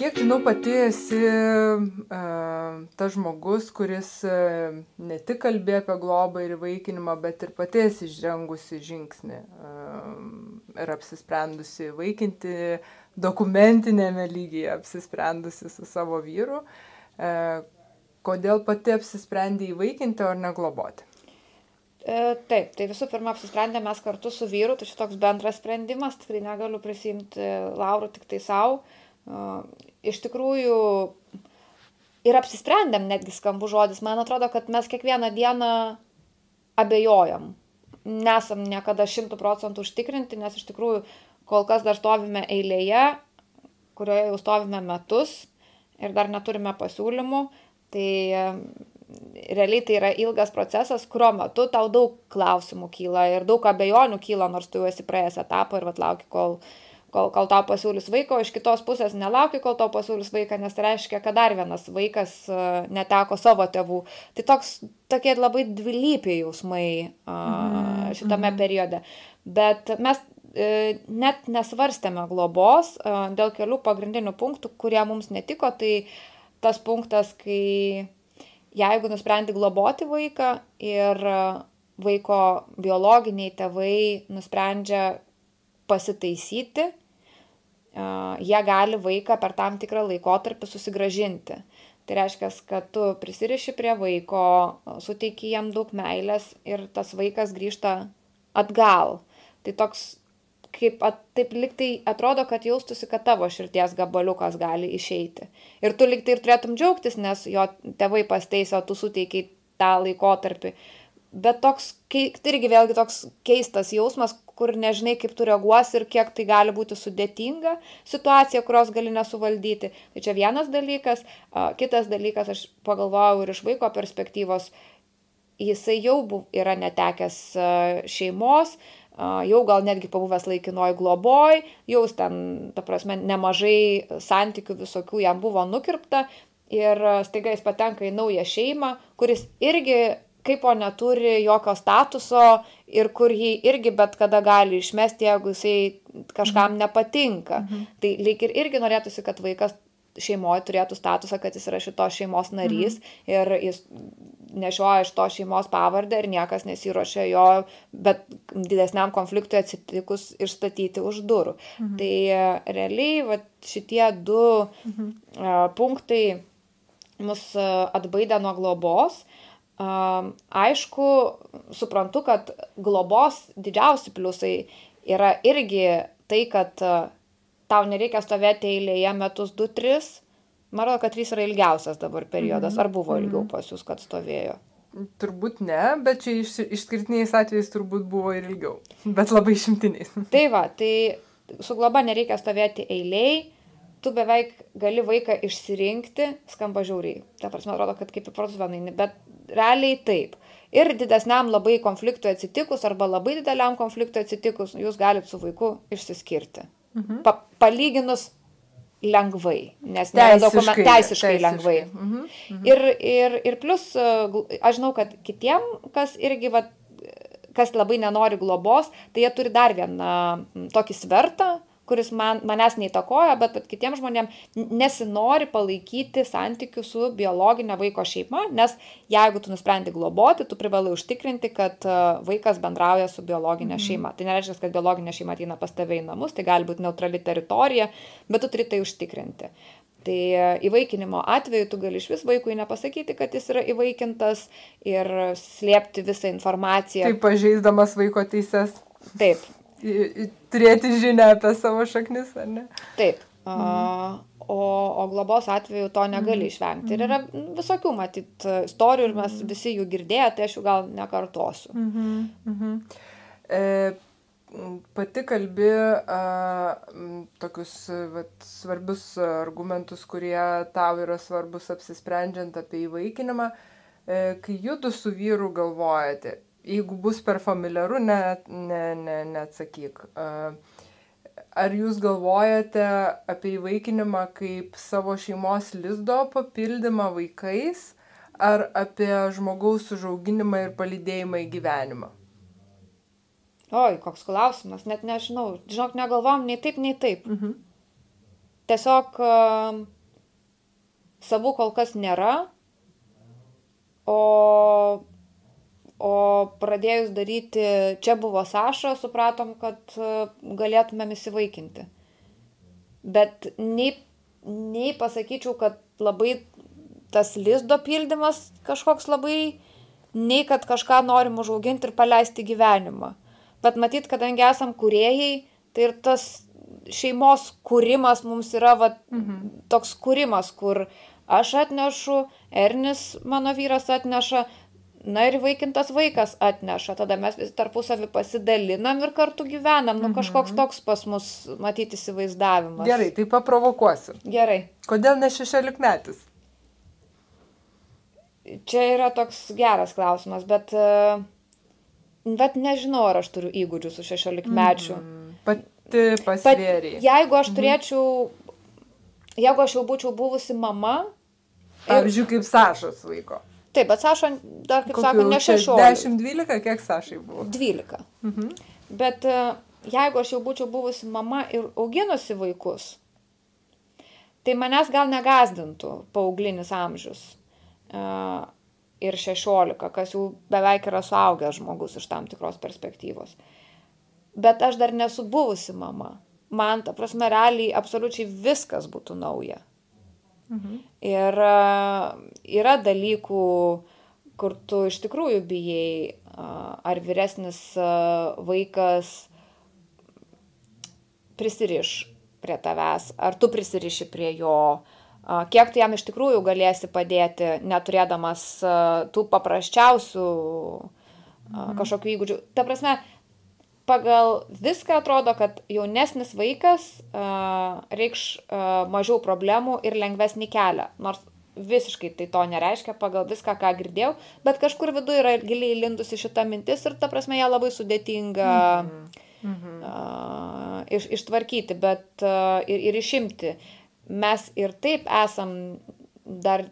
Kiek žinau, pati esi tas žmogus, kuris ne tik kalbėjo apie globą ir įvaikinimą, bet ir pati esi žengusi žingsnį ir apsisprendusi įvaikinti dokumentinėme lygyje, apsisprendusi su savo vyru. Kodėl pati apsisprendė įvaikinti ar negloboti? Taip, tai visų pirma apsisprendėme mes kartu su vyru, tai šitoks bendras sprendimas, tikrai negaliu prisimti laurų tik tai savo. Iš tikrųjų ir apsisprendėm, netgi skambus žodis, man atrodo, kad mes kiekvieną dieną abejojam. Nesam niekada 100% užtikrinti, nes iš tikrųjų kol kas dar stovime eilėje, kurioje jau stovime metus ir dar neturime pasiūlymų. Tai realiai tai yra ilgas procesas, kurio metu tau daug klausimų kyla ir daug abejonių kyla, nors tu jau esi praėjęs etapą ir lauki, kol tau pasiūlys vaiko, iš kitos pusės nelauki, kol tau pasiūlys vaiką, nes tai reiškia, kad dar vienas vaikas neteko savo tėvų. Tai tokie labai dvilypiai jausmai šitame periode. Bet mes net nesvarstėme globos dėl kelių pagrindinių punktų, kurie mums netiko. Tai tas punktas, kai jeigu nusprendi globoti vaiką ir vaiko biologiniai tėvai nusprendžia pasitaisyti, jie gali vaiką per tam tikrą laikotarpį susigrąžinti. Tai reiškia, kad tu prisiriši prie vaiko, suteiki jam daug meilės ir tas vaikas grįžta atgal. Tai toks, taip lyg tai atrodo, kad jaustųsi, kad tavo širdies gabaliukas gali išeiti. Ir tu lyg tai ir turėtum džiaugtis, nes jo tėvai pasiteisė, o tu suteikiai tą laikotarpį. Bet toks, irgi vėlgi toks keistas jausmas, kur nežinai, kaip tu reaguosi ir kiek tai gali būti sudėtinga situacija, kurios gali nesuvaldyti. Tai čia vienas dalykas. Kitas dalykas, aš pagalvojau ir iš vaiko perspektyvos, jisai jau yra netekęs šeimos, jau gal netgi pabuvęs laikinoj globoj, jau ten, ta prasme, nemažai santykių visokių jam buvo nukirpta ir staiga jis patenka į naują šeimą, kuris irgi kaip o neturi jokio statuso ir kur jį irgi bet kada gali išmesti, jeigu jisai kažkam nepatinka. Tai lyg ir irgi norėtųsi, kad vaikas šeimoje turėtų statusą, kad jis yra šitos šeimos narys ir jis nešioja iš to šeimos pavardę ir niekas nesiruošia jo, bet didesniam konfliktui atsitikus išstatyti už durų. Tai realiai šitie du punktai mus atbaidė nuo globos. Aišku, suprantu, kad globos didžiausi pliusai yra irgi tai, kad tau nereikia stovėti eilėje metus 2-3. Man atrodo, kad 3 yra ilgiausias dabar periodas. Ar buvo ilgiau pas jūs, kad stovėjo? Turbūt ne, bet čia išskirtiniais atvejais turbūt buvo ir ilgiau. Bet labai išimtiniais. Tai va, tai su globa nereikia stovėti eilėj. Tu beveik gali vaiką išsirinkti, skamba žiauriai. Ta prasme, atrodo, kad kaip į parduotuvę, bet realiai taip. Ir didesniam labai konfliktui atsitikus arba labai dideliam konfliktui atsitikus, jūs galite su vaiku išsiskirti. Palyginus lengvai, nes teisiškai lengvai. Ir plus, aš žinau, kad kitiem, kas irgi, kas labai nenori globos, tai jie turi dar vieną tokį svertą, kuris manęs neįtakoja, bet kitiems žmonėms nesinori palaikyti santykių su biologinė vaiko šeima, nes jeigu tu nusprendi globoti, tu privalai užtikrinti, kad vaikas bendrauja su biologinė šeima. Tai nereiškia, kad biologinė šeima ateina pas tave į namus, tai gali būti neutrali teritorija, bet tu turi tai užtikrinti. Tai įvaikinimo atveju tu gali iš vis vaikui nepasakyti, kad jis yra įvaikintas ir slėpti visą informaciją. Taip pažeisdamas vaiko teises. Taip. Turėti žinią apie savo šaknis, ar ne? Taip. O globos atveju to negali išvengti. Ir yra visokių, matyt, istorijų ir mes visi jų girdėję, tai aš jų gal nekartosiu. Pati kalbi tokius svarbius argumentus, kurie tau yra svarbus apsisprendžiant apie įvaikinimą. Kai judu su vyru galvojate, jeigu bus per familiaru, neatsakyk. Ar jūs galvojate apie įvaikinimą kaip savo šeimos lizdo papildymą vaikais, ar apie žmogaus užauginimą ir palydėjimą į gyvenimą? Oi, koks klausimas, net nežinau. Žinok, negalvom nei taip, nei taip. tiesiog savų kol kas nėra, o pradėjus daryti Čia buvo Saša, supratom, kad galėtumėm įsivaikinti. Bet nei pasakyčiau, kad labai tas lizdo pildymas kažkoks labai, nei kad kažką norim užauginti ir paleisti gyvenimą. Bet matyt, kadangi esam kūrėjai, tai ir tas šeimos kūrimas mums yra toks kūrimas, kur aš atnešu, Ernis, mano vyras, atneša, na ir vaikintas vaikas atneša. Tada mes vis tarpusavį pasidalinam ir kartu gyvenam. Kažkoks toks pas mus matyti įsivaizdavimas. Gerai, tai paprovokuosiu. Gerai. Kodėl ne 16-metis? Čia yra toks geras klausimas, bet nežinau, ar aš turiu įgūdžių su 16-mečiu. Pati pasvėrė. Jeigu aš turėčiau, jeigu aš jau būčiau buvusi mama. Pavyzdžiui, kaip Sašos vaiko. Taip, bet Saša dar, kaip sako, ne 16. 10-12, kiek Sašai buvo? 12. Bet jeigu aš jau būčiau buvusi mama ir auginusi vaikus, tai manęs gal negazdintų paauglinis amžius. Ir 16, kas jau beveik yra suaugęs žmogus iš tam tikros perspektyvos. Bet aš dar nesu buvusi mama. Man, ta prasme, realiai absoliučiai viskas būtų nauja. Ir yra dalykų, kur tu iš tikrųjų bijai, ar vyresnis vaikas prisiriš prie tavęs, ar tu prisiriši prie jo, kiek tu jam iš tikrųjų galėsi padėti, neturėdamas tų paprasčiausių kažkokių įgūdžių. Ta prasme, pagal viską atrodo, kad jaunesnis vaikas reikš mažiau problemų ir lengvesnį kelią. Nors visiškai tai to nereiškia pagal viską, ką girdėjau, bet kažkur viduje yra giliai įlindusi šita mintis ir ta prasme ją labai sudėtinga ištvarkyti, bet ir išimti. Mes ir taip esam dar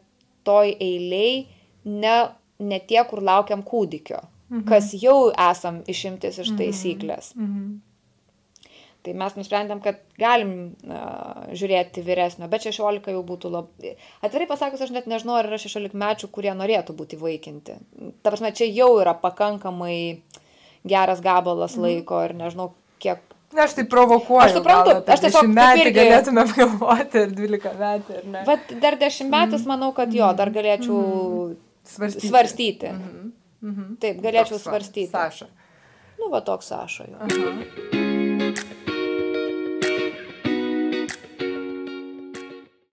toj eilėj, ne tie, kur laukiam kūdikio. Kas jau esam išimtis iš taisyklės. Tai mes nusprendėm, kad galim žiūrėti vyresnio, bet 16 jau būtų labai... Atvirai pasakius, aš net nežinau, ar yra 16-mečių, kurie norėtų būti vaikinti. Ta prasme, čia jau yra pakankamai geras gabalas laiko ir nežinau, kiek... Aš tai provokuoju. Aš suprantu, aš tiesiog 10-metį galėtume galvoti, ar 12-metį, ar ne. Bet dar 10-metis, manau, kad jo, dar galėčiau svarstyti. Taip, galėčiau svarstyti. Saša. Nu, va toks Saša jau.